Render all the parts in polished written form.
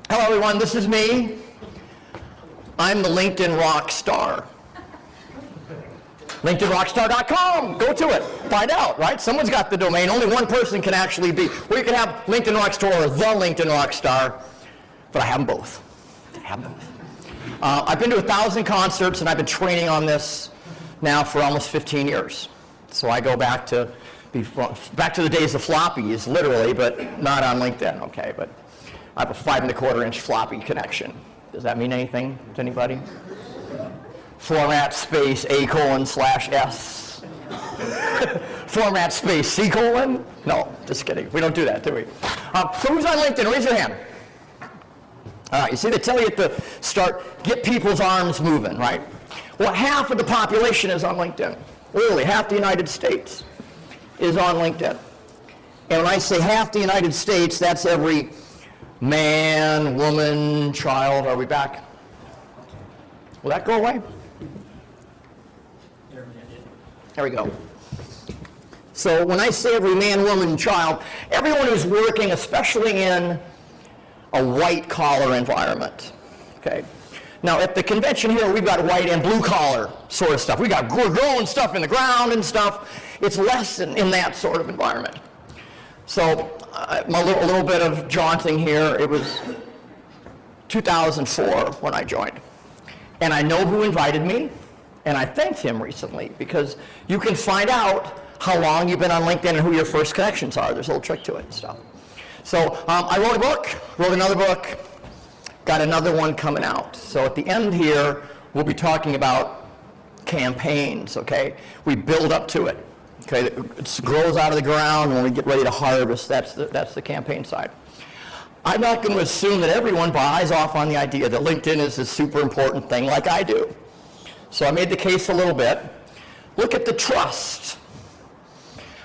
Hello everyone, this is me. I'm the LinkedIn rock star. LinkedInRockstar.com, go to it, find out, right? Someone's got the domain, only one person can actually be, or you can have LinkedIn Rockstar or the LinkedIn Rockstar, but I have them both. I've been to 1,000 concerts and I've been training on this now for almost 15 years. So I go back to the days of floppies, literally, but not on LinkedIn, okay? But I have a 5¼ floppy connection. Does that mean anything to anybody? Format space A:/S. Format space C:? No, just kidding. We don't do that, do we? So who's on LinkedIn? Raise your hand. All right, you see, they tell you at the start, get people's arms moving, right? Well, half of the population is on LinkedIn. Literally, half the United States is on LinkedIn. And when I say half the United States, that's every man, woman, child. Are we back? Will that go away? There we go. So when I say every man, woman, child, everyone who's working, especially in a white-collar environment, okay? Now, at the convention here, we've got white and blue-collar sort of stuff. We've got growing stuff in the ground and stuff. It's less in that sort of environment. So a little bit of jaunting here. It was 2004 when I joined. And I know who invited me, and I thanked him recently, because you can find out how long you've been on LinkedIn and who your first connections are. There's a little trick to it and stuff. So I wrote a book, wrote another book, got another one coming out. So at the end here, we'll be talking about campaigns, okay? We build up to it, okay? It grows out of the ground, and when we get ready to harvest, that's the campaign side. I'm not going to assume that everyone buys off on the idea that LinkedIn is a super important thing like I do. So I made the case a little bit. Look at the trust.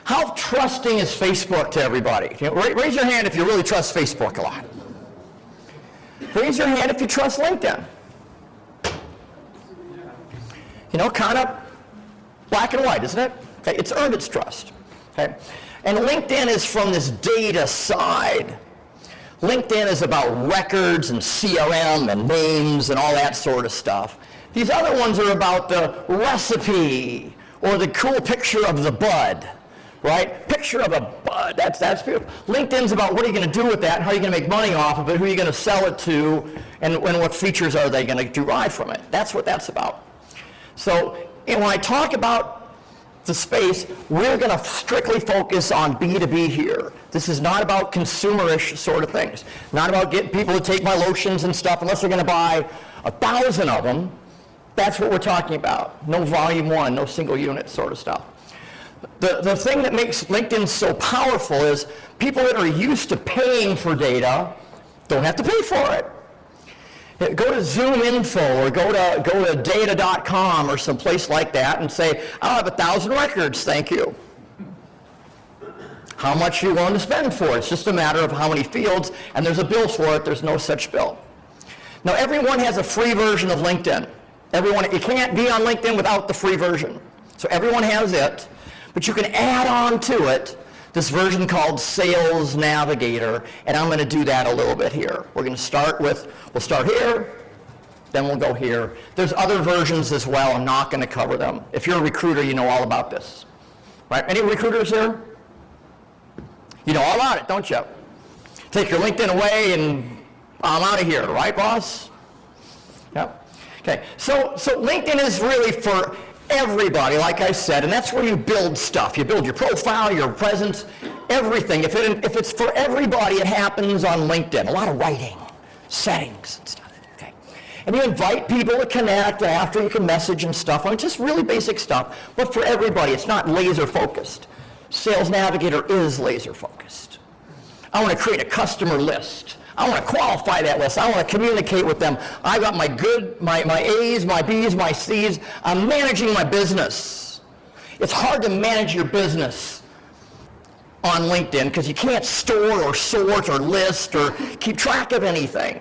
How trusting is Facebook to everybody? Raise your hand if you really trust Facebook a lot. Raise your hand if you trust LinkedIn. You know, kind of black and white, isn't it? Okay, it's earned its trust. Okay? And LinkedIn is from this data side. LinkedIn is about records and CRM and names and all that sort of stuff. These other ones are about the recipe or the cool picture of the bud, right? Picture of a bud, that's beautiful. LinkedIn's about what are you going to do with that, and how are you going to make money off of it, who are you going to sell it to, and what features are they going to derive from it. That's what that's about. So when I talk about the space, we're going to strictly focus on B2B here. This is not about consumerish sort of things. Not about getting people to take my lotions and stuff unless they're going to buy 1,000 of them. That's what we're talking about. No volume one, no single unit sort of stuff. The thing that makes LinkedIn so powerful is people that are used to paying for data don't have to pay for it. Go to Zoom Info or go to data.com or someplace like that and say, I'll have 1,000 records, thank you. How much are you willing to spend for it? It's just a matter of how many fields, and there's a bill for it. There's no such bill. Now, everyone has a free version of LinkedIn. You can't be on LinkedIn without the free version. So everyone has it, but you can add on to it this version called Sales Navigator, and I'm going to do that a little bit here. We'll start here, then we'll go here. There's other versions as well. I'm not going to cover them. If you're a recruiter, you know all about this. Right? Any recruiters here? You know all about it, don't you? Take your LinkedIn away and I'm out of here, right, boss? Yep. Okay, so LinkedIn is really for everybody, like I said, and that's where you build stuff. You build your profile, your presence, everything. If it's for everybody, it happens on LinkedIn. A lot of writing, settings and stuff, okay? And you invite people to connect after, you can message and stuff. I mean, just really basic stuff, but for everybody. It's not laser focused. Sales Navigator is laser focused. I want to create a customer list. I want to qualify that list. I want to communicate with them. I got my A's, my B's, my C's. I'm managing my business. It's hard to manage your business on LinkedIn because you can't store or sort or list or keep track of anything.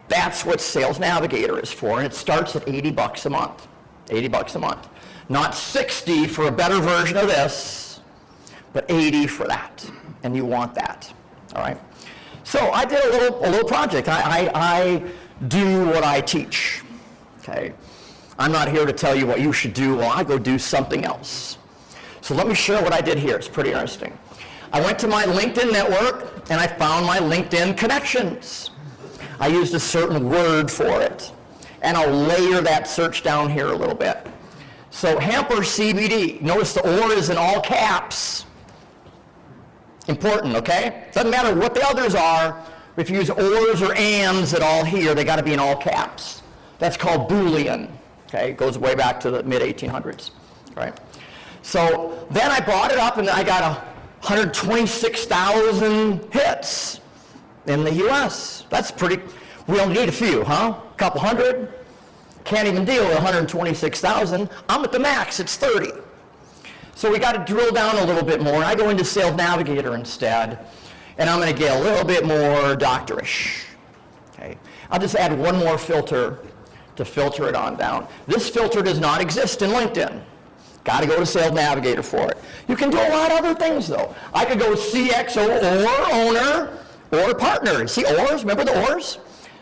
That's what Sales Navigator is for, and it starts at $80 a month. $80 a month. Not $60 for a better version of this, but $80 for that, and you want that, all right? So I did a little project. I do what I teach, okay? I'm not here to tell you what you should do. Well, I go do something else. So let me share what I did here. It's pretty interesting. I went to my LinkedIn network and I found my LinkedIn connections. I used a certain word for it. And I'll layer that search down here a little bit. So hemp or CBD. Notice the or is in all caps. Important, okay? Doesn't matter what the others are. If you use ors or ands at all here, they got to be in all caps. That's called Boolean. Okay, it goes way back to the mid-1800s, right? So then I brought it up and I got 126,000 hits in the US. That's pretty, we only need a few, huh? A couple hundred? Can't even deal with 126,000. I'm at the max, it's 30. So we got to drill down a little bit more. I go into Sales Navigator instead, and I'm going to get a little bit more doctorish. Okay, I'll just add one more filter to filter it on down. This filter does not exist in LinkedIn. Got to go to Sales Navigator for it. You can do a lot of other things though. I could go CXO or owner or partner. See ors? Remember the ors?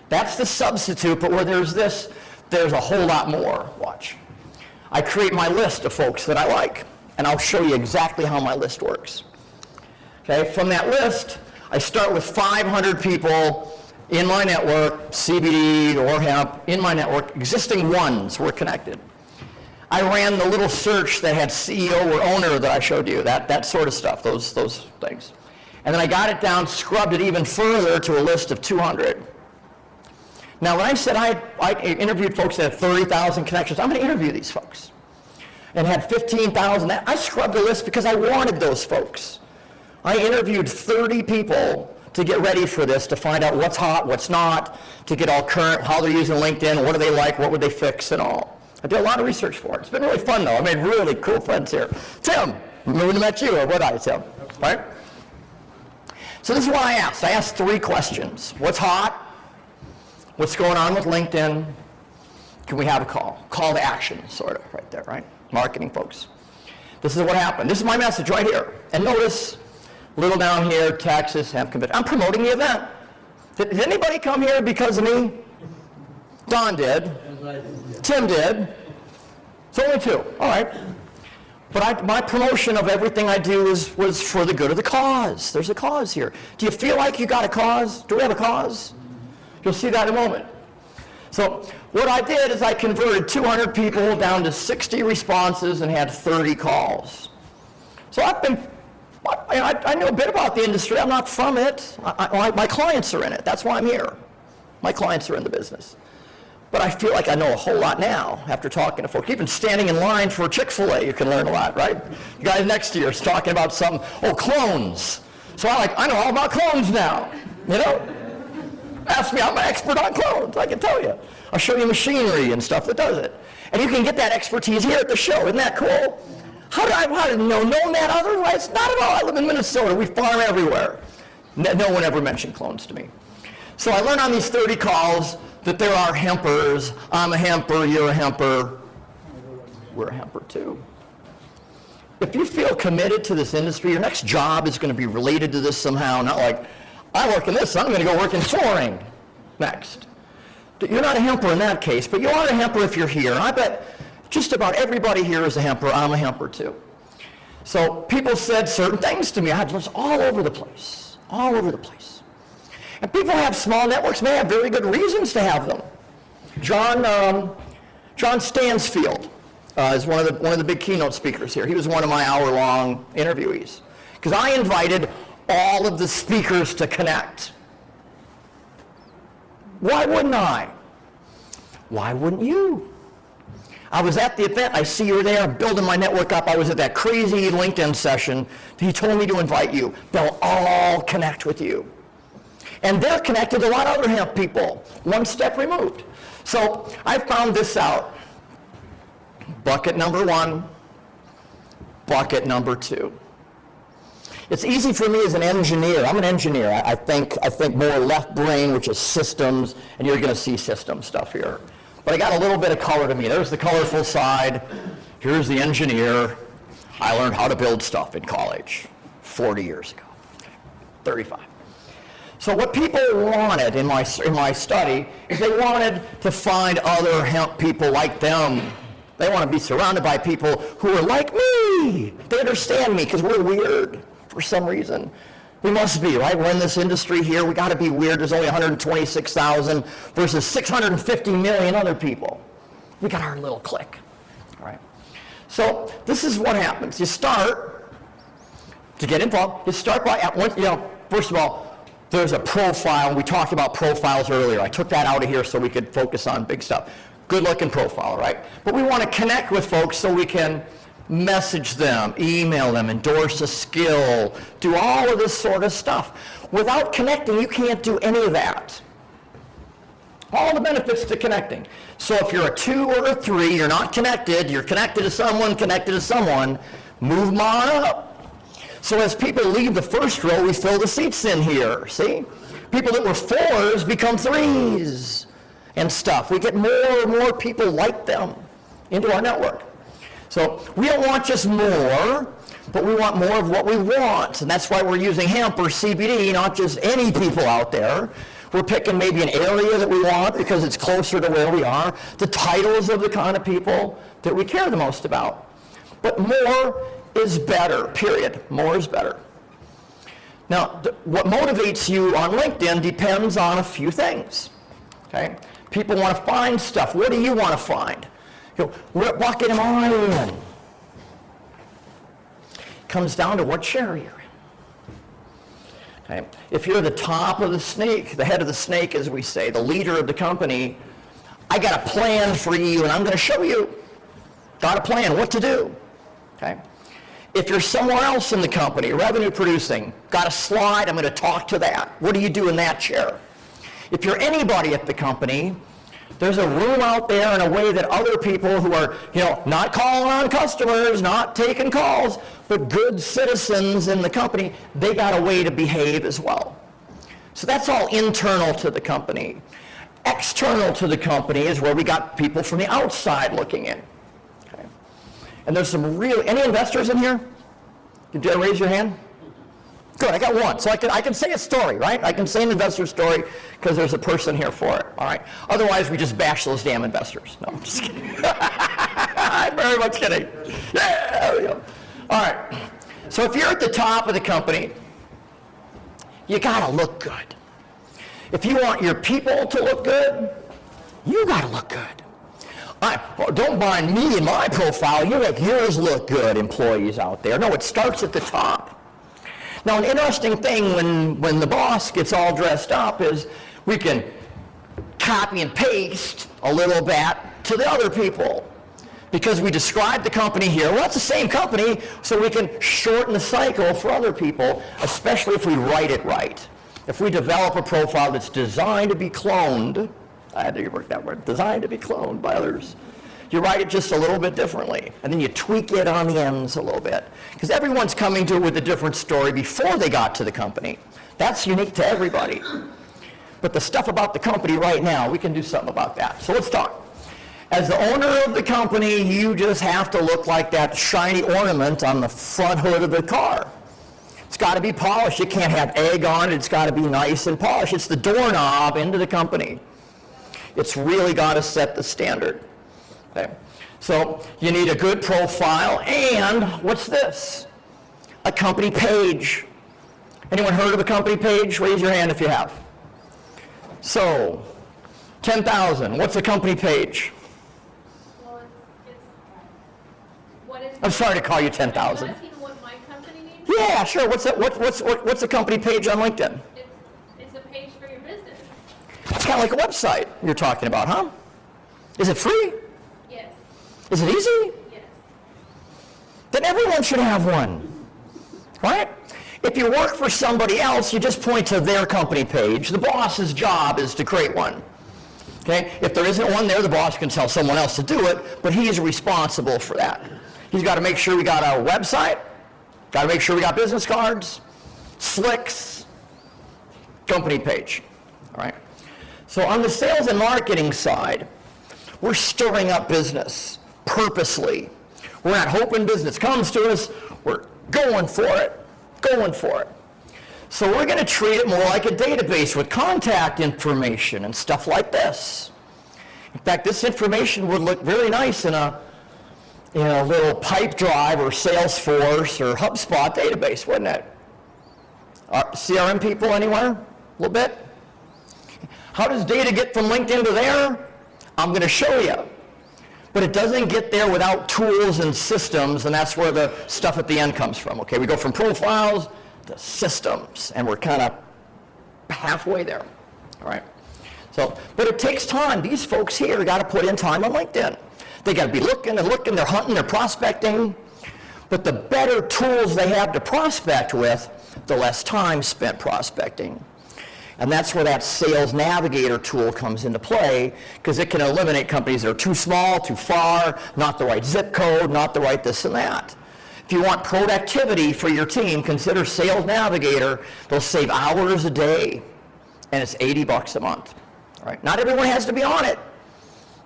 That's the substitute, but where there's this, there's a whole lot more. Watch. I create my list of folks that I like, and I'll show you exactly how my list works. Okay, from that list, I start with 500 people in my network, CBD or hemp, in my network, existing ones were connected. I ran the little search that had CEO or owner that I showed you, that sort of stuff, those things. And then I got it down, scrubbed it even further to a list of 200. Now when I said I interviewed folks that had 30,000 connections, I'm going to interview these folks. And had 15,000, I scrubbed the list because I wanted those folks. I interviewed 30 people to get ready for this, to find out what's hot, what's not, to get all current, how they're using LinkedIn, what do they like, what would they fix and all. I did a lot of research for it. It's been really fun though. I made really cool friends here. Tim, we would have met you, or would I, Tim? Right? So this is what I asked. I asked 3 questions. What's hot? What's going on with LinkedIn? Can we have a call? Call to action, sort of, right there, right? Marketing folks. This is what happened. This is my message right here. And notice, little down here, Texas Hemp Convention. I'm promoting the event. Did anybody come here because of me? Don did. Tim did. It's only 2. All right. But my promotion of everything I do was for the good of the cause. There's a cause here. Do you feel like you got a cause? Do we have a cause? You'll see that in a moment. So what I did is I converted 200 people down to 60 responses and had 30 calls. So I know a bit about the industry. I'm not from it. My clients are in it. That's why I'm here. My clients are in the business. But I feel like I know a whole lot now after talking to folks. Even standing in line for Chick-fil-A, you can learn a lot, right? The guy next to you is talking about some, clones. So I know all about clones now, you know? Ask me, I'm an expert on clones, I can tell you. I'll show you machinery and stuff that does it. And you can get that expertise here at the show. Isn't that cool? How did I know that otherwise? Not at all. I live in Minnesota. We farm everywhere. No one ever mentioned clones to me. So I learned on these 30 calls that there are hempers. I'm a hemper, you're a hemper. We're a hemper too. If you feel committed to this industry, your next job is going to be related to this somehow, not like, I work in this, so I'm going to go work in flooring next. You're not a hemper in that case, but you are a hemper if you're here. And I bet just about everybody here is a hemper. I'm a hemper too. So people said certain things to me. I had lists all over the place, all over the place. And people have small networks, may have very good reasons to have them. John Stansfield is one of the big keynote speakers here. He was one of my hour-long interviewees. Because I invited all of the speakers to connect. Why wouldn't I? Why wouldn't you? I was at the event, I see you were there, building my network up. I was at that crazy LinkedIn session. He told me to invite you. They'll all connect with you. And they're connected to a lot of other hemp people, one step removed. So I found this out. Bucket number 1, bucket number 2. It's easy for me as an engineer. I'm an engineer. I think more left brain, which is systems, and you're going to see system stuff here. But I got a little bit of color to me. There's the colorful side. Here's the engineer. I learned how to build stuff in college 40 years ago, 35. So what people wanted in my study is they wanted to find other hemp people like them. They want to be surrounded by people who are like me. They understand me because we're weird for some reason. We must be, right? We're in this industry here. We got to be weird. There's only 126,000 versus 650 million other people. We got our little clique, all right? So this is what happens. You start to get involved. You start by, first of all, there's a profile. We talked about profiles earlier. I took that out of here so we could focus on big stuff. Good-looking profile, right? But we want to connect with folks so we can message them, email them, endorse a skill, do all of this sort of stuff. Without connecting, you can't do any of that. All the benefits to connecting. So if you're a 2 or a 3, you're not connected, you're connected to someone, move them on up. So as people leave the first row, we fill the seats in here, see? People that were 4s become 3s and stuff. We get more and more people like them into our network. So we don't want just more, but we want more of what we want. And that's why we're using hemp or CBD, not just any people out there. We're picking maybe an area that we want because it's closer to where we are, the titles of the kind of people that we care the most about. But more is better, period. More is better. Now, what motivates you on LinkedIn depends on a few things, okay? People want to find stuff. What do you want to find? What bucket am I in? Comes down to what chair you're in. Okay? If you're the top of the snake, the head of the snake, as we say, the leader of the company, I got a plan for you, and I'm going to show you. Got a plan, what to do. Okay? If you're somewhere else in the company, revenue producing, got a slide, I'm going to talk to that. What do you do in that chair? If you're anybody at the company, there's a room out there in a way that other people who are, not calling on customers, not taking calls, but good citizens in the company, they got a way to behave as well. So that's all internal to the company. External to the company is where we got people from the outside looking in. Okay. And there's some any investors in here? Did you raise your hand? Good, I got one. So I can say a story, right? I can say an investor story because there's a person here for it, all right? Otherwise, we just bash those damn investors. No, I'm just kidding. I'm very much kidding. Yeah, there we go. All right. So if you're at the top of the company, you got to look good. If you want your people to look good, you got to look good. Don't mind me and my profile. You make yours look good, employees out there. No, it starts at the top. Now, an interesting thing when the boss gets all dressed up is we can copy and paste a little bit to the other people because we describe the company here. Well, it's the same company, so we can shorten the cycle for other people, especially if we write it right. If we develop a profile that's designed to be cloned, I had to work that word, designed to be cloned by others, you write it just a little bit differently, and then you tweak it on the ends a little bit. Because everyone's coming to it with a different story before they got to the company. That's unique to everybody. But the stuff about the company right now, we can do something about that. So let's talk. As the owner of the company, you just have to look like that shiny ornament on the front hood of the car. It's got to be polished. It can't have egg on it. It's got to be nice and polished. It's the doorknob into the company. It's really got to set the standard. Okay. So you need a good profile, and what's this? A company page. Anyone heard of a company page? Raise your hand if you have. So, 10,000. What's a company page? Well, what is? I'm sorry to call you 10,000. Asking what my company needs? Yeah, sure. What's a company page on LinkedIn? It's a page for your business. It's kind of like a website you're talking about, huh? Is it free? Yes. Is it easy? Yes. Then everyone should have one, right? If you work for somebody else, you just point to their company page. The boss's job is to create one, okay? If there isn't one there, the boss can tell someone else to do it, but he's responsible for that. He's got to make sure we got a website, got to make sure we got business cards, slicks, company page, all right? So on the sales and marketing side, we're stirring up business purposely. We're not hoping business comes to us. We're going for it, going for it. So we're going to treat it more like a database with contact information and stuff like this. In fact, this information would look very nice in a little pipe drive or Salesforce or HubSpot database, wouldn't it? CRM people anywhere? A little bit? How does data get from LinkedIn to there? I'm going to show you. But it doesn't get there without tools and systems, and that's where the stuff at the end comes from. Okay, we go from profiles to systems, and we're kind of halfway there. All right. So, but it takes time. These folks here got to put in time on LinkedIn. They got to be looking and looking, they're hunting, they're prospecting. But the better tools they have to prospect with, the less time spent prospecting. And that's where that Sales Navigator tool comes into play, because it can eliminate companies that are too small, too far, not the right zip code, not the right this and that. If you want productivity for your team, consider Sales Navigator. They'll save hours a day, and it's $80 a month. All right? Not everyone has to be on it,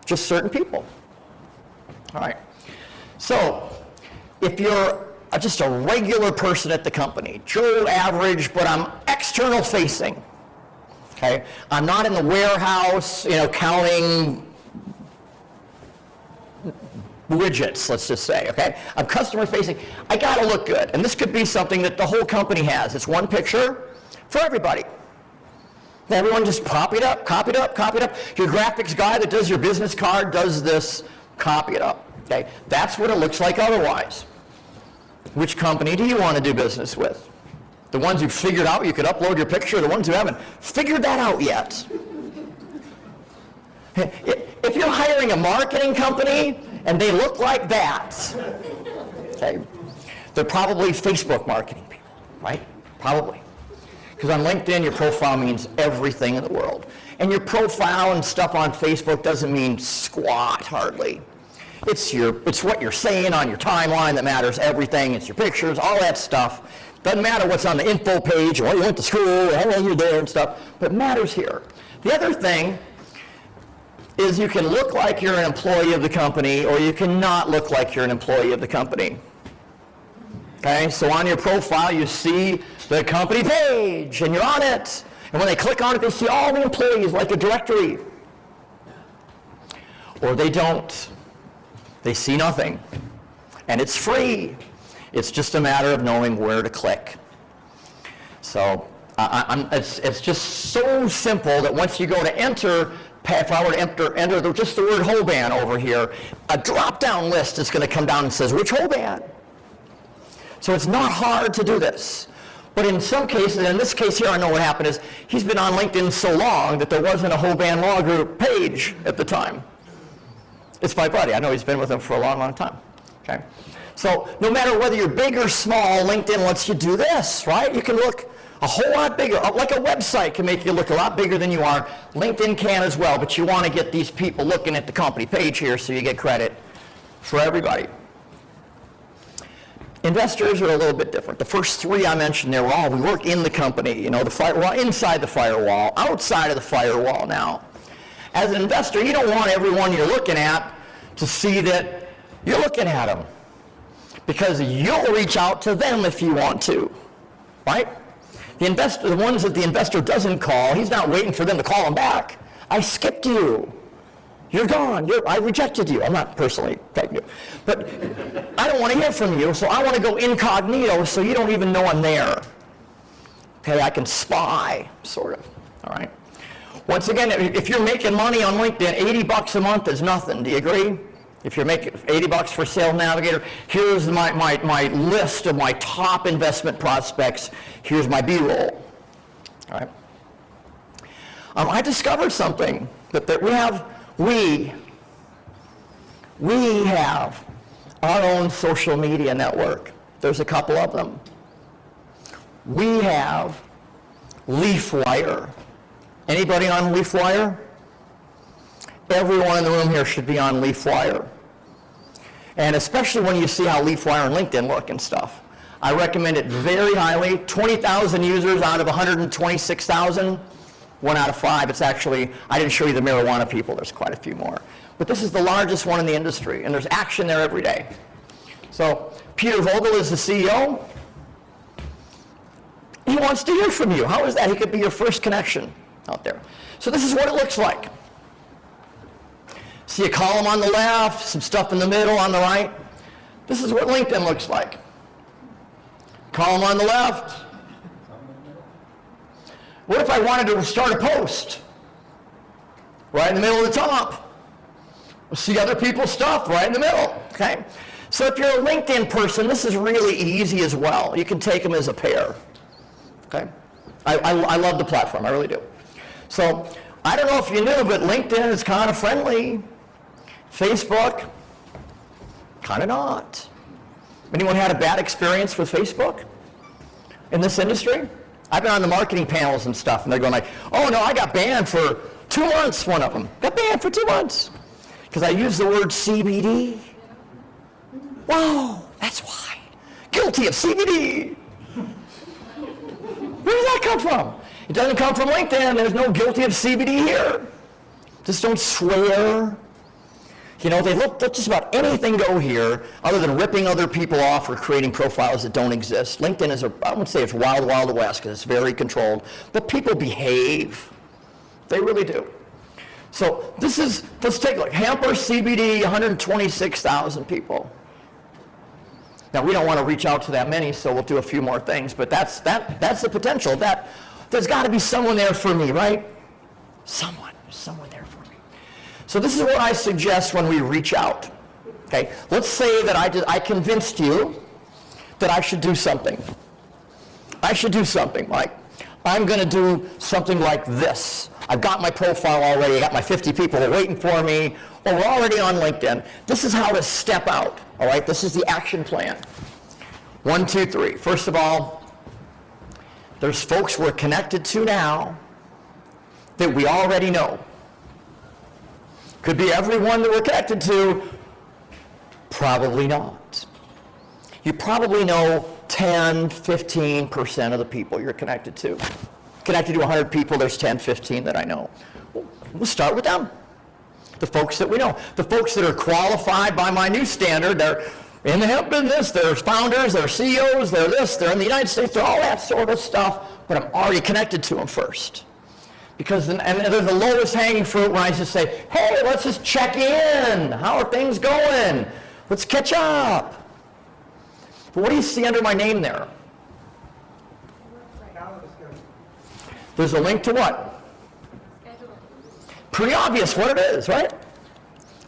just certain people. All right. So if you're just a regular person at the company, Joe average, but I'm external facing. Okay, I'm not in the warehouse, counting widgets, let's just say, okay? I'm customer facing. I gotta look good, and this could be something that the whole company has. It's one picture for everybody. Everyone just copy it up, copy it up, copy it up. Your graphics guy that does your business card does this, copy it up, okay? That's what it looks like otherwise. Which company do you want to do business with? The ones who figured out you could upload your picture, the ones who haven't figured that out yet. If you're hiring a marketing company and they look like that, okay, they're probably Facebook marketing people, right? Probably. Because on LinkedIn, your profile means everything in the world. And your profile and stuff on Facebook doesn't mean squat, hardly. It's what you're saying on your timeline that matters, everything. It's your pictures, all that stuff. Doesn't matter what's on the info page, or you went to school, how long you're there and stuff, but it matters here. The other thing is you can look like you're an employee of the company, or you cannot look like you're an employee of the company. Okay, so on your profile you see the company page, and you're on it, and when they click on it they see all the employees like a directory. Or they don't. They see nothing. And it's free. It's just a matter of knowing where to click. So it's just so simple that once you go to enter, if I were to enter just the word whole band over here, a drop-down list is going to come down and says, which whole band? So it's not hard to do this. But in some cases, and in this case here, I know what happened is he's been on LinkedIn so long that there wasn't a whole band law group page at the time. It's my buddy. I know he's been with him for a long, long time. Okay. So no matter whether you're big or small, LinkedIn lets you do this, right? You can look a whole lot bigger. Like a website can make you look a lot bigger than you are. LinkedIn can as well, but you want to get these people looking at the company page here so you get credit for everybody. Investors are a little bit different. The first three I mentioned there were we work in the company, the firewall, inside the firewall, outside of the firewall now. As an investor, you don't want everyone you're looking at to see that you're looking at them, because you'll reach out to them if you want to, right? The ones that the investor doesn't call, he's not waiting for them to call him back. I skipped you. You're gone. I rejected you. I'm not personally taking you. But I don't want to hear from you, so I want to go incognito so you don't even know I'm there. Okay, I can spy, sort of, all right? Once again, if you're making money on LinkedIn, $80 a month is nothing. Do you agree? If you're making $80 for Sales Navigator, here's my list of my top investment prospects. Here's my B-roll. All right. I discovered something that we have our own social media network. There's a couple of them. We have LeafWire. Anybody on LeafWire? Everyone in the room here should be on LeafWire. And especially when you see how LeafWire and LinkedIn look and stuff. I recommend it very highly. 20,000 users out of 126,000. 1 out of 5. It's actually, I didn't show you the marijuana people. There's quite a few more. But this is the largest one in the industry, and there's action there every day. So Peter Vogel is the CEO. He wants to hear from you. How is that? He could be your first connection out there. So this is what it looks like. See a column on the left, some stuff in the middle on the right. This is what LinkedIn looks like. Column on the left. What if I wanted to start a post? Right in the middle of the top. We'll see other people's stuff right in the middle, okay? So if you're a LinkedIn person, this is really easy as well. You can take them as a pair, okay? I love the platform, I really do. So I don't know if you knew, but LinkedIn is kind of friendly. Facebook, kind of not. Anyone had a bad experience with Facebook in this industry? I've been on the marketing panels and stuff, and they're going like, oh no, I got banned for 2 months, one of them. Got banned for 2 months. Because I used the word CBD. Wow, that's why. Guilty of CBD. Where does that come from? It doesn't come from LinkedIn. There's no guilty of CBD here. Just don't swear. You know, they let just about anything go here other than ripping other people off or creating profiles that don't exist. LinkedIn is, I wouldn't say it's wild, wild west because it's very controlled, but people behave. They really do. So this is, let's take a look. Hemp or CBD, 126,000 people. Now we don't want to reach out to that many, so we'll do a few more things, but that's the potential. There's got to be someone there for me, right? Someone there for me. So this is what I suggest when we reach out. Okay, let's say that I convinced you that I should do something. I should do something like, I'm going to do something like this. I've got my profile already, I got my 50 people waiting for me, or we're already on LinkedIn. This is how to step out, all right? This is the action plan. 1, 2, 3. First of all, there's folks we're connected to now that we already know. Could be everyone that we're connected to, probably not. You probably know 10, 15% of the people you're connected to. Connected to 100 people, there's 10, 15 that I know. We'll start with them. The folks that we know. The folks that are qualified by my new standard, they're in the hemp business, they're founders, they're CEOs, they're this, they're in the United States, they're all that sort of stuff, but I'm already connected to them first. Because and they're the lowest hanging fruit when I just say, hey, let's just check in. How are things going? Let's catch up. But what do you see under my name there? There's a link to what? Pretty obvious what it is, right?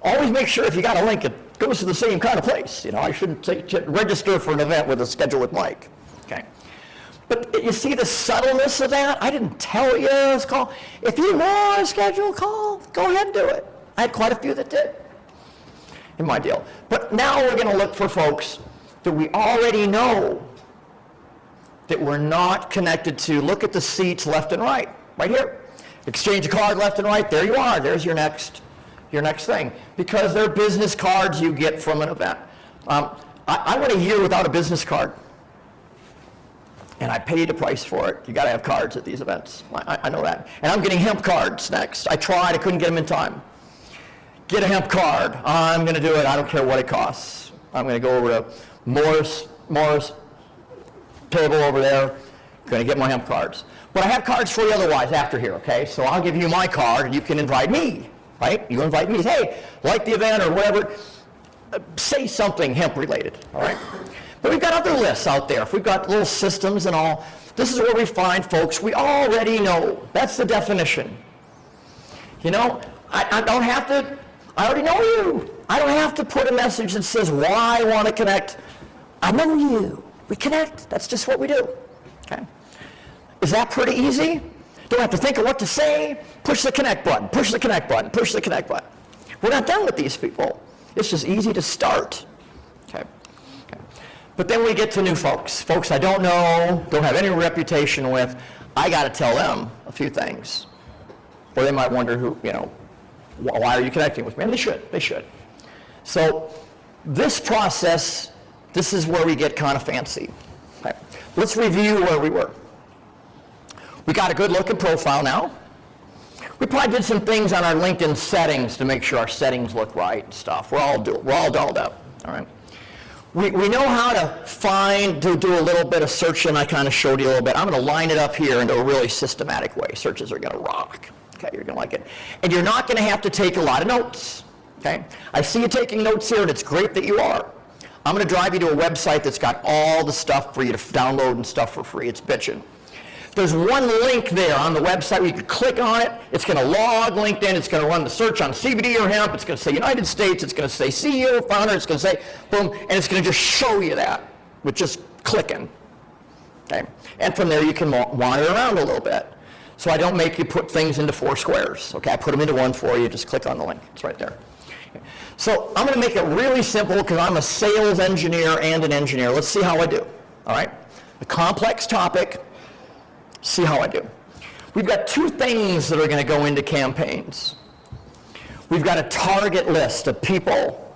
Always make sure if you got a link, it goes to the same kind of place. You know, I shouldn't register for an event with a schedule with Mike. Okay. But you see the subtleness of that? I didn't tell you this call. If you want to schedule a call, go ahead and do it. I had quite a few that did in my deal. But now we're going to look for folks that we already know that we're not connected to. Look at the seats left and right here. Exchange a card left and right, there you are. There's your next thing. Because they're business cards you get from an event. I went a year without a business card. And I paid a price for it. You got to have cards at these events. I know that. And I'm getting hemp cards next. I tried, I couldn't get them in time. Get a hemp card. I'm going to do it. I don't care what it costs. I'm going to go over to Morris table over there. Going to get my hemp cards. But I have cards for you otherwise after here, okay? So I'll give you my card and you can invite me, right? You invite me, hey, like the event or whatever. Say something hemp related, all right? But we've got other lists out there. If we've got little systems and all, this is where we find folks we already know. That's the definition. You know, I don't have to, I already know you. I don't have to put a message that says why I want to connect. I know you. We connect. That's just what we do. Okay. Is that pretty easy? Don't have to think of what to say. Push the connect button, push the connect button, push the connect button. We're not done with these people. It's just easy to start. Okay. But then we get to new folks I don't know, don't have any reputation with. I got to tell them a few things. Or they might wonder who, you know, why are you connecting with me? And they should. So this process, this is where we get kind of fancy. Okay. Let's review where we were. We got a good looking profile now. We probably did some things on our LinkedIn settings to make sure our settings look right and stuff. We're all dolled up, all right? We know how to do a little bit of searching. I kind of showed you a little bit. I'm going to line it up here into a really systematic way. Searches are going to rock. Okay, you're going to like it. And you're not going to have to take a lot of notes. Okay? I see you taking notes here, and it's great that you are. I'm going to drive you to a website that's got all the stuff for you to download and stuff for free. It's bitchin'. There's one link there on the website where you can click on it. It's going to log LinkedIn. It's going to run the search on CBD or hemp. It's going to say United States. It's going to say CEO, founder. It's going to say boom, and it's going to just show you that with just clicking. Okay, and from there you can wander around a little bit. So I don't make you put things into 4 squares. Okay, I put them into one for you. Just click on the link. It's right there. Okay. So I'm going to make it really simple because I'm a sales engineer and an engineer. Let's see how I do. All right, a complex topic. See how I do. We've got 2 things that are going to go into campaigns. We've got a target list of people.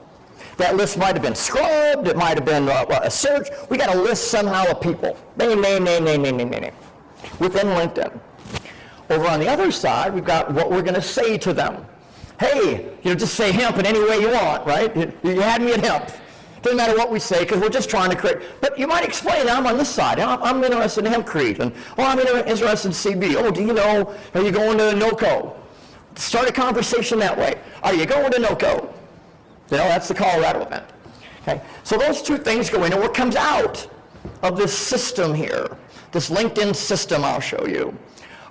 That list might have been scrubbed. It might have been a search. We got a list somehow of people. Name. Within LinkedIn. Over on the other side, we've got what we're going to say to them. Hey, just say hemp in any way you want, right? You had me at hemp. Doesn't matter what we say because we're just trying to create. But you might explain, I'm on this side. I'm interested in hempcrete. And, I'm interested in CB. Oh, do you know, are you going to NOCO? Start a conversation that way. Are you going to NOCO? That's the Colorado event. Okay? So those 2 things go in. And what comes out of this system here, this LinkedIn system I'll show you,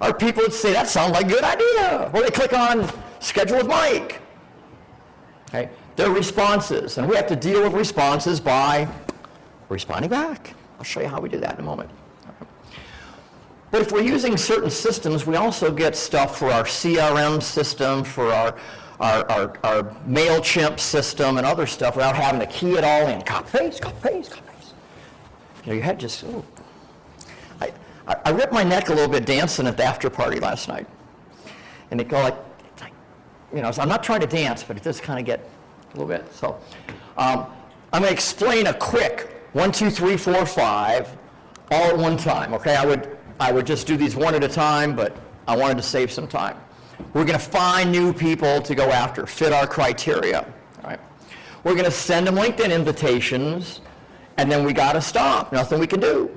are people that say, that sounds like a good idea. Or they click on schedule with Mike. Okay? They're responses, and we have to deal with responses by responding back. I'll show you how we do that in a moment. But if we're using certain systems, we also get stuff for our CRM system, for our MailChimp system, and other stuff without having to key it all in. Copy, paste. Your head just, ooh. I ripped my neck a little bit dancing at the after party last night. And it go like, so I'm not trying to dance, but it does kind of get a little bit. So I'm going to explain a quick 1, 2, 3, 4, 5 all at one time. Okay, I would just do these one at a time, but I wanted to save some time. We're going to find new people to go after, fit our criteria. All right. We're going to send them LinkedIn invitations, and then we got to stop. Nothing we can do.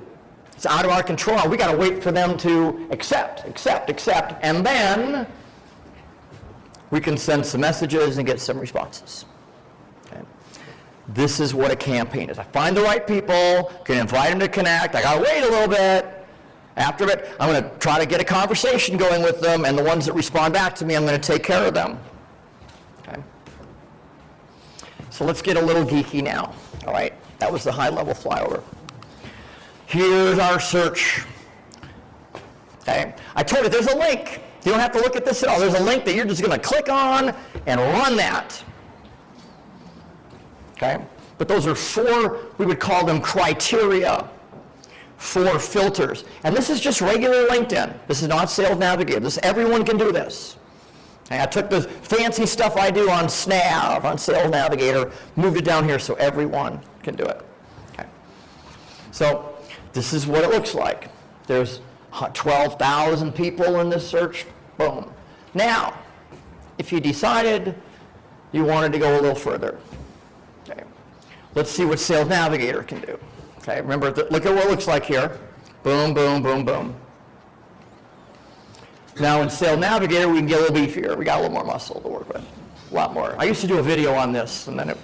It's out of our control. We got to wait for them to accept, and then we can send some messages and get some responses. Okay. This is what a campaign is. I find the right people, can invite them to connect. I got to wait a little bit. After it, I'm going to try to get a conversation going with them, and the ones that respond back to me, I'm going to take care of them. Okay. So let's get a little geeky now. All right. That was the high-level flyover. Here's our search. Okay. I told you there's a link. You don't have to look at this at all. There's a link that you're just going to click on and run that. Okay? But those are 4, we would call them criteria, 4 filters. And this is just regular LinkedIn. This is not Sales Navigator. Everyone can do this. And I took the fancy stuff I do on Snav, on Sales Navigator, moved it down here so everyone can do it. Okay? So this is what it looks like. There's 12,000 people in this search. Boom. Now, if you decided you wanted to go a little further, okay, let's see what Sales Navigator can do. Okay, remember, look at what it looks like here. Boom, boom, boom, boom. Now in Sales Navigator, we can get a little beefier. We got a little more muscle to work with, a lot more. I used to do a video on this, and then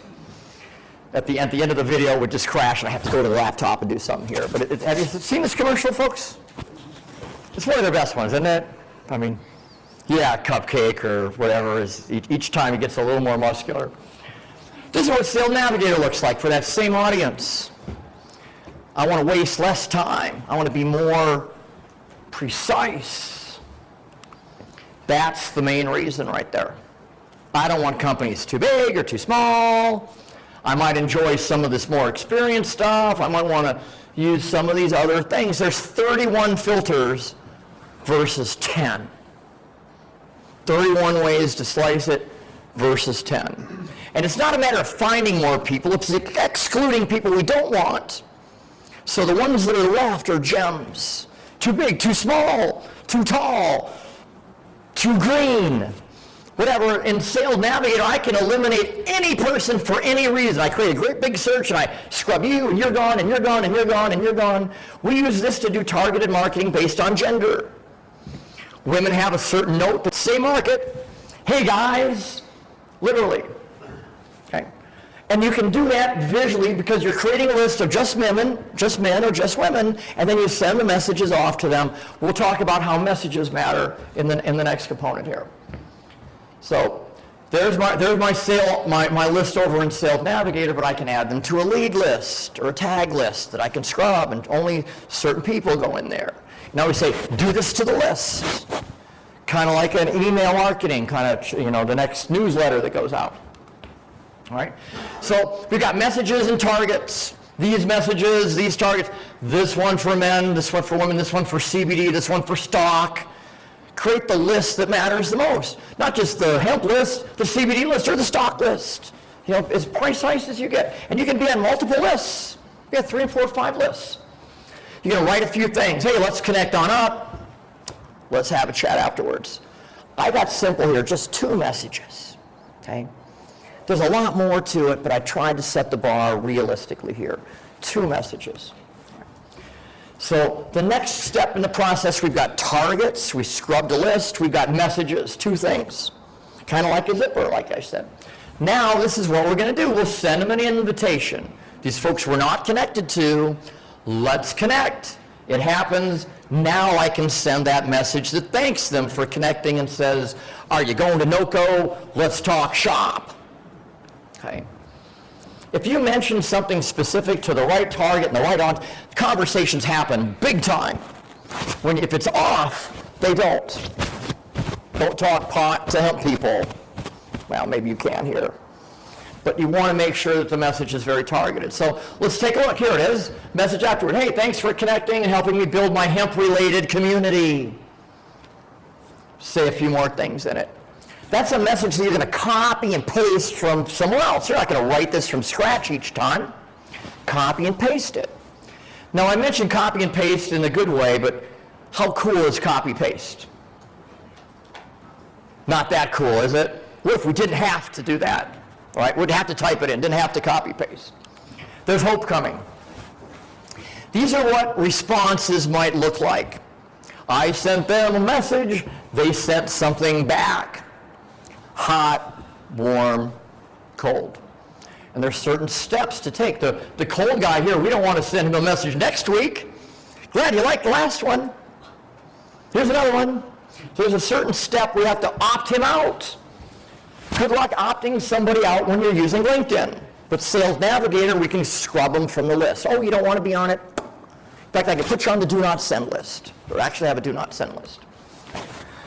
at the end of the video, it would just crash, and I have to go to the laptop and do something here. But have you seen this commercial, folks? It's one of their best ones, isn't it? I mean, yeah, Cupcake or whatever, is each time it gets a little more muscular. This is what Sales Navigator looks like for that same audience. I want to waste less time. I want to be more precise. That's the main reason right there. I don't want companies too big or too small. I might enjoy some of this more experienced stuff. I might want to use some of these other things. There's 31 filters versus 10. 31 ways to slice it versus 10. And it's not a matter of finding more people, it's excluding people we don't want. So the ones that are left are gems. Too big, too small, too tall, too green. whatever, in Sales Navigator, I can eliminate any person for any reason. I create a great big search and I scrub you and you're gone and you're gone and you're gone and you're gone. We use this to do targeted marketing based on gender. Women have a certain note, but same market. Hey guys, literally. Okay. And you can do that visually because you're creating a list of just men or just women, and then you send the messages off to them. We'll talk about how messages matter in the next component here. So there's my list over in Sales Navigator, but I can add them to a lead list or a tag list that I can scrub, and only certain people go in there. Now we say, do this to the list. Kind of like an email marketing, kind of, the next newsletter that goes out. All right? So we've got messages and targets. These messages, these targets, this one for men, this one for women, this one for CBD, this one for stock. Create the list that matters the most. Not just the hemp list, the CBD list, or the stock list. As precise as you get. And you can be on multiple lists. You have 3 and 4 or 5 lists. You're going to write a few things. Hey, let's connect on up. Let's have a chat afterwards. I got simple here, just 2 messages. Okay? There's a lot more to it, but I tried to set the bar realistically here. 2 messages. So the next step in the process, we've got targets, we scrubbed a list, we've got messages, 2 things. Kind of like a zipper, like I said. Now this is what we're going to do. We'll send them an invitation. These folks we're not connected to, let's connect. It happens. Now I can send that message that thanks them for connecting and says, are you going to NOCO? Let's talk shop. Okay. If you mention something specific to the right target and the right audience, conversations happen big time. If it's off, they don't. Don't talk pot to hemp people. Well, maybe you can here. But you want to make sure that the message is very targeted. So let's take a look. Here it is. Message afterward. Hey, thanks for connecting and helping me build my hemp-related community. Say a few more things in it. That's a message that you're going to copy and paste from somewhere else. You're not going to write this from scratch each time. Copy and paste it. Now, I mentioned copy and paste in a good way, but how cool is copy-paste? Not that cool, is it? What if we didn't have to do that? All right, we'd have to type it in, didn't have to copy-paste. There's hope coming. These are what responses might look like. I sent them a message, they sent something back. Hot, warm, cold. And there's certain steps to take. The cold guy here, we don't want to send him a message next week. Glad you liked the last one. Here's another one. So there's a certain step we have to opt him out. Good luck opting somebody out when you're using LinkedIn. But Sales Navigator, we can scrub them from the list. Oh, you don't want to be on it? In fact, I can put you on the do not send list, or actually have a do not send list.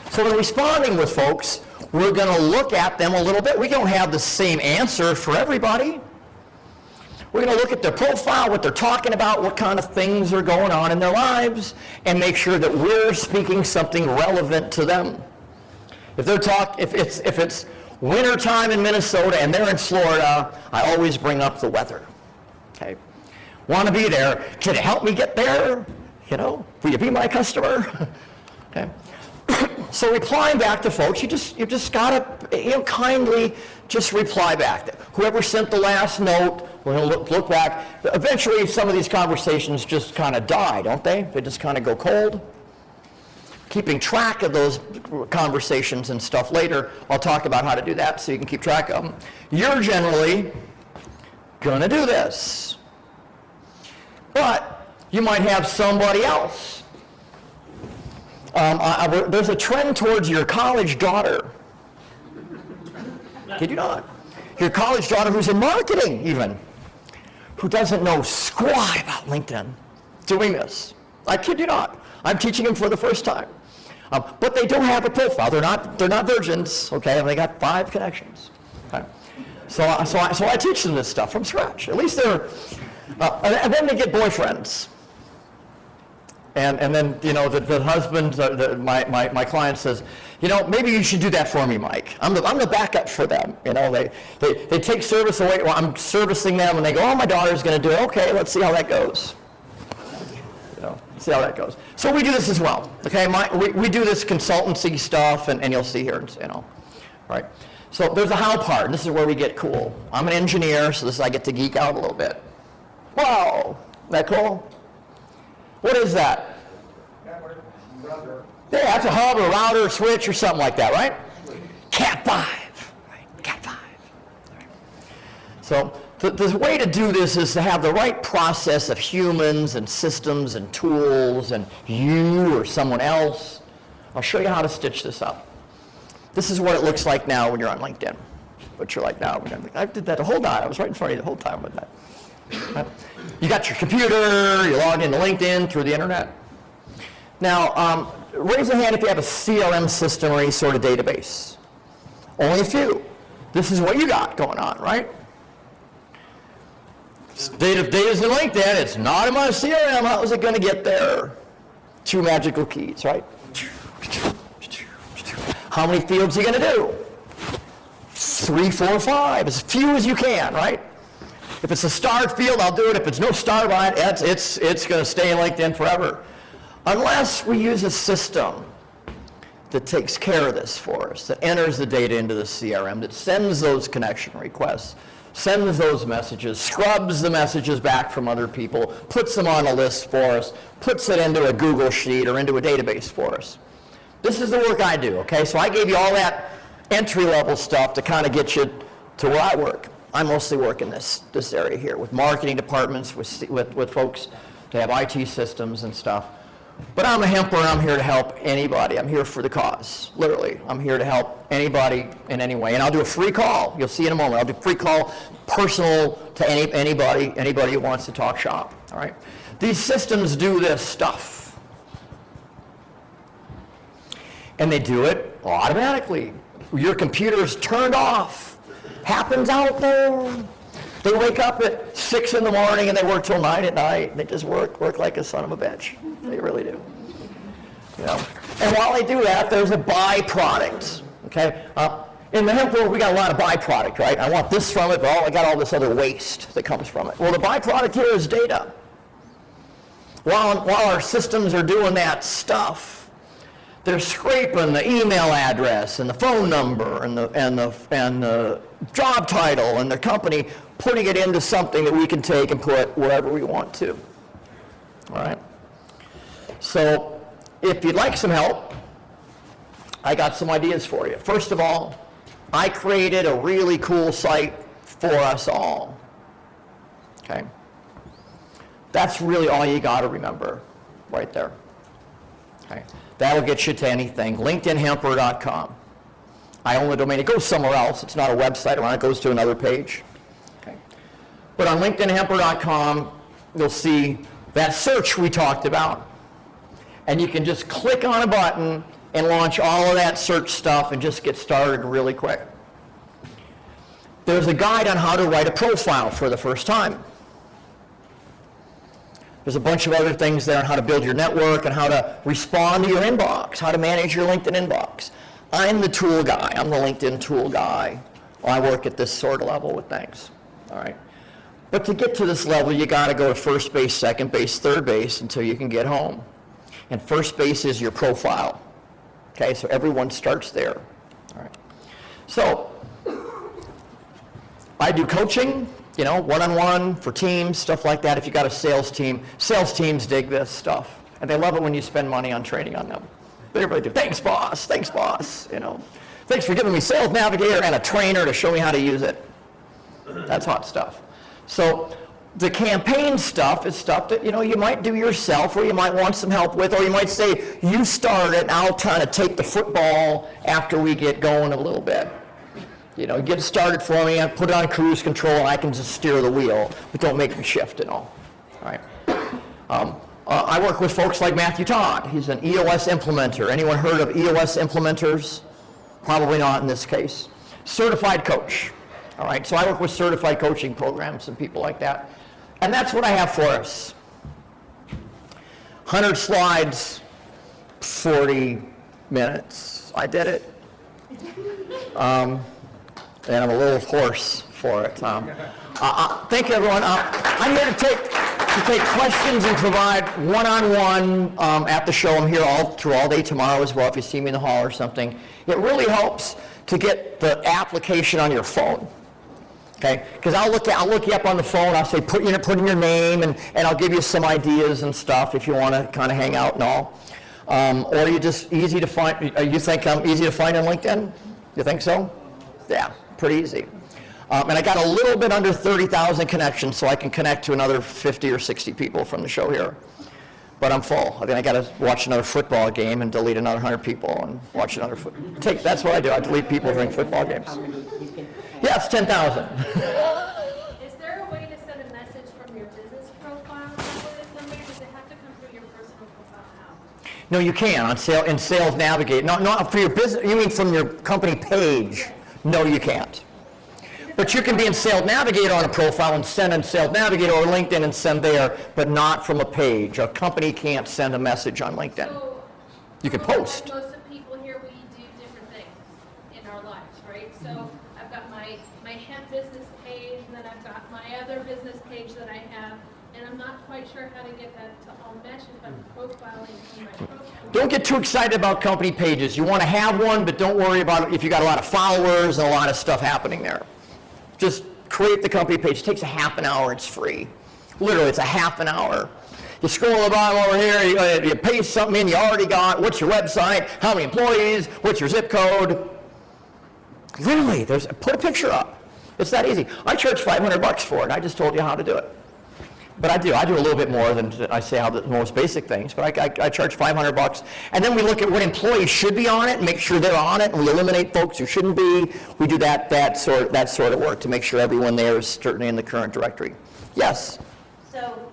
So when responding with folks, we're going to look at them a little bit. We don't have the same answer for everybody. We're going to look at their profile, what they're talking about, what kind of things are going on in their lives, and make sure that we're speaking something relevant to them. If it's wintertime in Minnesota and they're in Florida, I always bring up the weather. Okay. Want to be there? Can you help me get there? Will you be my customer? Okay. So replying back to folks, you just gotta kindly just reply back. Whoever sent the last note, we're gonna look back. Eventually, some of these conversations just kind of die, don't they? They just kind of go cold. Keeping track of those conversations and stuff later, I'll talk about how to do that so you can keep track of them. You're generally gonna do this, but you might have somebody else. There's a trend towards your college daughter. Kid you not? Your college daughter who's in marketing even, who doesn't know squat about LinkedIn, doing this. I kid you not. I'm teaching them for the first time. But they don't have a profile. They're not virgins, okay? And they got 5 connections. Okay? So I teach them this stuff from scratch. At least they're, and then they get boyfriends. And then, the husband, my client says, maybe you should do that for me, Mike. I'm the backup for them. They take service away. Well, I'm servicing them, and they go, oh, my daughter's going to do it. Okay, let's see how that goes. See how that goes. So we do this as well. Okay, we do this consultancy stuff, and you'll see here, right? So there's a how part, and this is where we get cool. I'm an engineer, so this is I get to geek out a little bit. Wow, isn't that cool? What is that? Yeah, that's a hub or a router or switch or something like that, right? Cat5, right? Cat5. Right. So the way to do this is to have the right process of humans and systems and tools and you or someone else. I'll show you how to stitch this up. This is what it looks like now when you're on LinkedIn. What you're like now. I did that the whole time. I was right in front of you the whole time with that. Right? You got your computer, you're logged into LinkedIn through the internet. Now, raise a hand if you have a CRM system or any sort of database. Only a few. This is what you got going on, right? Data's in LinkedIn, it's not in my CRM. How is it going to get there? 2 magical keys, right? How many fields are you going to do? 3, 4, 5, as few as you can, right? If it's a starred field, I'll do it. If it's no star by it, it's going to stay in LinkedIn forever. Unless we use a system that takes care of this for us, that enters the data into the CRM, that sends those connection requests, sends those messages, scrubs the messages back from other people, puts them on a list for us, puts it into a Google Sheet or into a database for us. This is the work I do, okay? So I gave you all that entry-level stuff to kind of get you to where I work. I mostly work in this area here with marketing departments, with folks that have IT systems and stuff. But I'm a hemper, and I'm here to help anybody. I'm here for the cause, literally. I'm here to help anybody in any way. And I'll do a free call. You'll see in a moment. I'll do a free call, personal to anybody who wants to talk shop, all right? These systems do this stuff. And they do it automatically. Your computer is turned off. Happens out there. They wake up at 6 in the morning and they work till 9 at night. They just work like a son of a bitch. They really do. You know? And while they do that, there's a byproduct. Okay? In the hemp world, we got a lot of byproduct, right? I want this from it, but I got all this other waste that comes from it. Well, the byproduct here is data. While our systems are doing that stuff, they're scraping the email address and the phone number and the job title and the company, putting it into something that we can take and put wherever we want to. All right? So if you'd like some help, I got some ideas for you. First of all, I created a really cool site for us all. Okay? That's really all you got to remember right there. Okay? That'll get you to anything. LinkedInhemper.com. I own the domain. It goes somewhere else. It's not a website. It goes to another page. Okay. But on LinkedInhemper.com, you'll see that search we talked about. And you can just click on a button and launch all of that search stuff and just get started really quick. There's a guide on how to write a profile for the first time. There's a bunch of other things there on how to build your network and how to respond to your inbox, how to manage your LinkedIn inbox. I'm the tool guy. I'm the LinkedIn tool guy. I work at this sort of level with things. All right. But to get to this level, you got to go to first base, second base, third base until you can get home. And first base is your profile. Okay, so everyone starts there. All right. So I do coaching. You know, one-on-one for teams, stuff like that. If you got a sales teams dig this stuff. And they love it when you spend money on training on them. They really do. Thanks, boss, you know. Thanks for giving me Sales Navigator and a trainer to show me how to use it. That's hot stuff. So the campaign stuff is stuff that, you know, you might do yourself or you might want some help with, or you might say, you start it and I'll kind of take the football after we get going a little bit. You know, get started for me, and put it on cruise control, and I can just steer the wheel, but don't make me shift at all. All right. I work with folks like Matthew Todd. He's an EOS implementer. Anyone heard of EOS implementers? Probably not in this case. Certified coach. All right, so I work with certified coaching programs and people like that. And that's what I have for us. 100 slides, 40 minutes. I did it. And I'm a little hoarse for it. Thank you, everyone. I'm here to take questions and provide one-on-one at the show. I'm here through all day tomorrow as well if you see me in the hall or something. It really helps to get the application on your phone. Okay, because I'll look you up on the phone. I'll say put in your name, and I'll give you some ideas and stuff if you want to kind of hang out and all. Or you just easy to find. You think I'm easy to find on LinkedIn? You think so? Yeah, pretty easy. And I got a little bit under 30,000 connections, so I can connect to another 50 or 60 people from the show here. But I'm full. I think I got to watch another football game and delete another 100 people and watch another That's what I do. I delete people during football games. Yes, 10,000. Is there a way to send a message from your business profile to somebody? Does it have to come through your personal profile now? No, you can in Sales Navigator. Not for your business. You mean from your company page? No, you can't. But you can be in Sales Navigator on a profile and send in Sales Navigator or LinkedIn and send there, but not from a page. A company can't send a message on LinkedIn. So, You can post. Like most of people here, we do different things in our lives, right? So I've got my hemp business page, and then I've got my other business page that I have, and I'm not quite sure how to get that to all mesh if I'm profiling in my profile. Don't get too excited about company pages. You want to have one, but don't worry about it if you got a lot of followers and a lot of stuff happening there. Just create the company page. It takes a half an hour. It's free. Literally, it's a half an hour. You scroll the bottom over here, you paste something in you already got. What's your website? How many employees? What's your zip code? Literally, put a picture up. It's that easy. I charge $500 for it. I just told you how to do it. But I do a little bit more than I say how the most basic things, but I charge $500. And then we look at what employees should be on it and make sure they're on it, and we eliminate folks who shouldn't be. We do that sort of work to make sure everyone there is certainly in the current directory. Yes? So,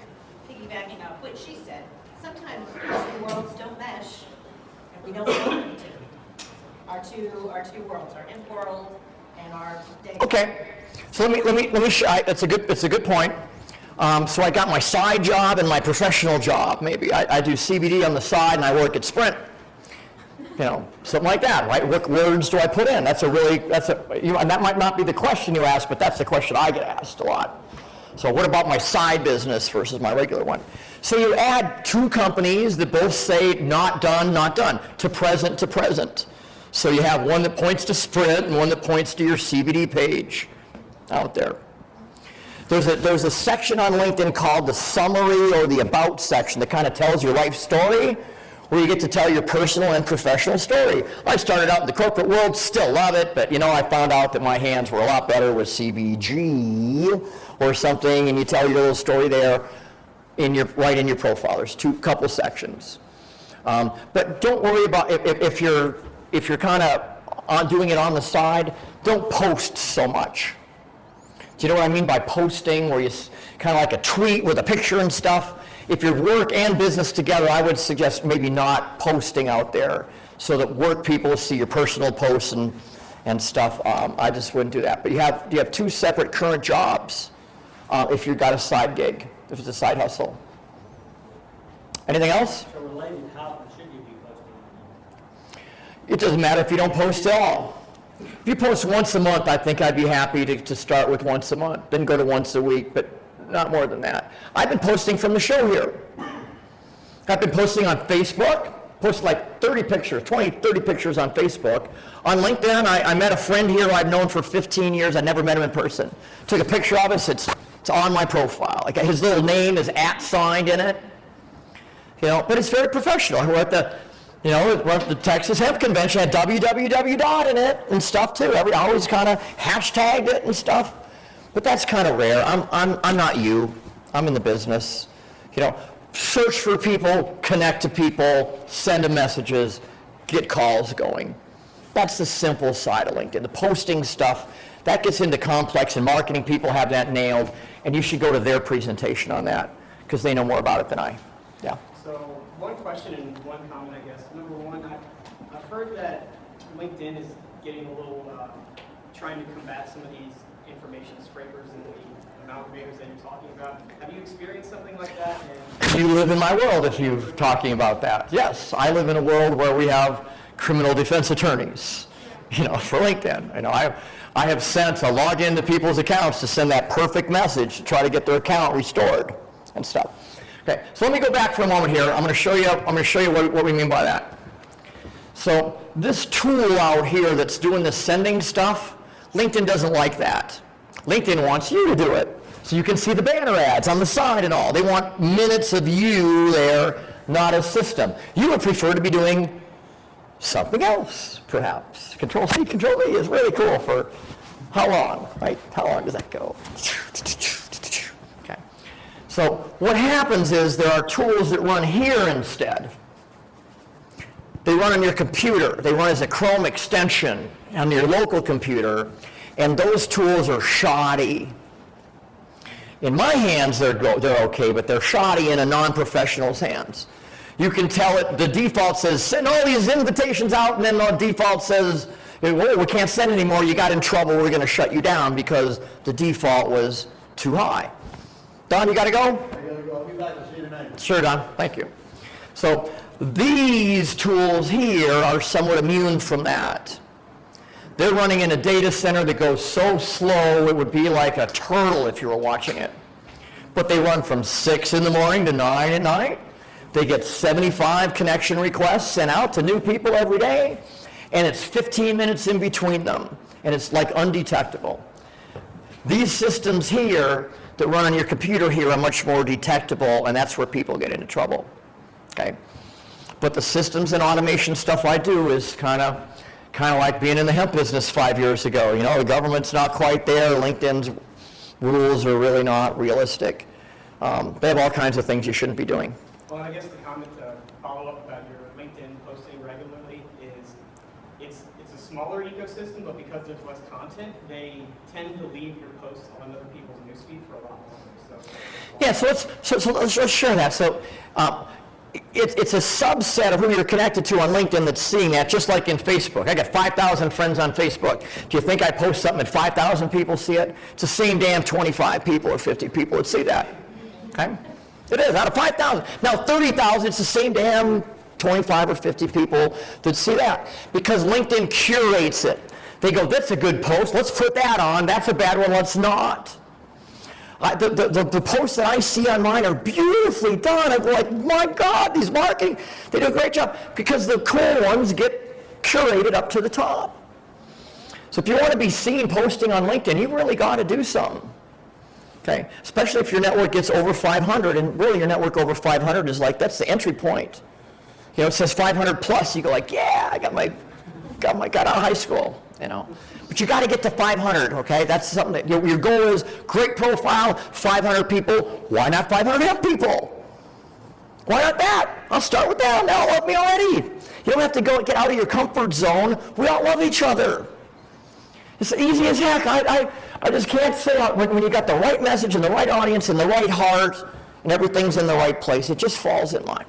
piggybacking off what she said, sometimes our two worlds don't mesh, and we don't want them to. Our two worlds, our hemp world and our day. Okay. So let me show. It's a good point. So I got my side job and my professional job. Maybe I do CBD on the side and I work at Sprint. Something like that, right? What words do I put in? And that might not be the question you ask, but that's the question I get asked a lot. So what about my side business versus my regular one? So you add two companies that both say not done, to present. So you have one that points to Sprint and one that points to your CBD page out there. There's a section on LinkedIn called the summary or the about section that kind of tells your life story, where you get to tell your personal and professional story. I started out in the corporate world, still love it, but I found out that my hands were a lot better with CBG or something, and you tell your little story there right in your profile. There's couple sections. But don't worry about if you're kind of doing it on the side, don't post so much. Do you know what I mean by posting, where you kind of like a tweet with a picture and stuff? If you're work and business together, I would suggest maybe not posting out there so that work people see your personal posts and stuff. I just wouldn't do that. But you have two separate current jobs if you've got a side gig, if it's a side hustle. Anything else? So related, how should you be posting? It doesn't matter if you don't post at all. If you post once a month, I think I'd be happy to start with once a month, then go to once a week, but not more than that. I've been posting from the show here. I've been posting on Facebook, posted like 30 pictures on Facebook. On LinkedIn, I met a friend here I've known for 15 years. I never met him in person. Took a picture of us, it's on my profile. Like his little name is @ in it. But it's very professional. We're at the Texas Hemp Convention, had www. in it and stuff too. I always kind of hashtagged it and stuff, but that's kind of rare. I'm not you. I'm in the business. Search for people, connect to people, send them messages, get calls going. That's the simple side of LinkedIn. The posting stuff, that gets into complex, and marketing people have that nailed, and you should go to their presentation on that because they know more about it than I. Yeah. So one question and one comment, I guess. Number one, I've heard that LinkedIn is getting a little, trying to combat some of these information scrapers and the amalgamators that you're talking about. Have you experienced something like that? And You live in my world if you're talking about that. Yes, I live in a world where we have criminal defense attorneys, for LinkedIn. I have sent a login to people's accounts to send that perfect message to try to get their account restored and stuff. Okay, so let me go back for a moment here. I'm going to show you what we mean by that. So this tool out here that's doing the sending stuff, LinkedIn doesn't like that. LinkedIn wants you to do it. So you can see the banner ads on the side and all. They want minutes of you there, not a system. You would prefer to be doing something else, perhaps. Control C, Control V is really cool for how long, right? How long does that go? Okay. So what happens is there are tools that run here instead. They run on your computer. They run as a Chrome extension on your local computer, and those tools are shoddy. In my hands, they're okay, but they're shoddy in a non-professional's hands. You can tell it, the default says, send all these invitations out, and then the default says, whoa, we can't send anymore, you got in trouble, we're going to shut you down because the default was too high. Don, you got to go? I gotta go. I'll be back to see you tonight. Sure, Don, thank you. So these tools here are somewhat immune from that. They're running in a data center that goes so slow it would be like a turtle if you were watching it. But they run from 6 in the morning to 9 at night. They get 75 connection requests sent out to new people every day, and it's 15 minutes in between them, and it's like undetectable. These systems here that run on your computer here are much more detectable, and that's where people get into trouble. Okay? But the systems and automation stuff I do is kind of like being in the hemp business 5 years ago. You know, the government's not quite there. LinkedIn's rules are really not realistic. They have all kinds of things you shouldn't be doing. Well, I guess the comment to follow up about your LinkedIn posting regularly is it's a smaller ecosystem, but because there's less content, they tend to leave your posts on other people's newsfeed for a lot longer. So Yeah, so let's share that. So it's a subset of who you're connected to on LinkedIn that's seeing that, just like in Facebook. I got 5,000 friends on Facebook. Do you think I post something and 5,000 people see it? It's the same damn 25 people or 50 people that see that. Okay? It is, out of 5,000. Now 30,000, it's the same damn 25 or 50 people that see that. Because LinkedIn curates it. They go, that's a good post, let's put that on. That's a bad one, let's not. The posts that I see on mine are beautifully done. I'm like, my God, these marketing, they do a great job. Because the cool ones get curated up to the top. So if you want to be seen posting on LinkedIn, you really got to do something. Okay? Especially if your network gets over 500, and really your network over 500 is like, that's the entry point. You know, it says 500 plus, you go like, yeah, I got out of high school, you know. But you got to get to 500, okay? That's something that your goal is, great profile, 500 people. Why not 500 hemp people? Why not that? I'll start with that. They all love me already. You don't have to go and get out of your comfort zone. We all love each other. It's easy as heck. I just can't say when you got the right message and the right audience and the right heart and everything's in the right place, it just falls in line.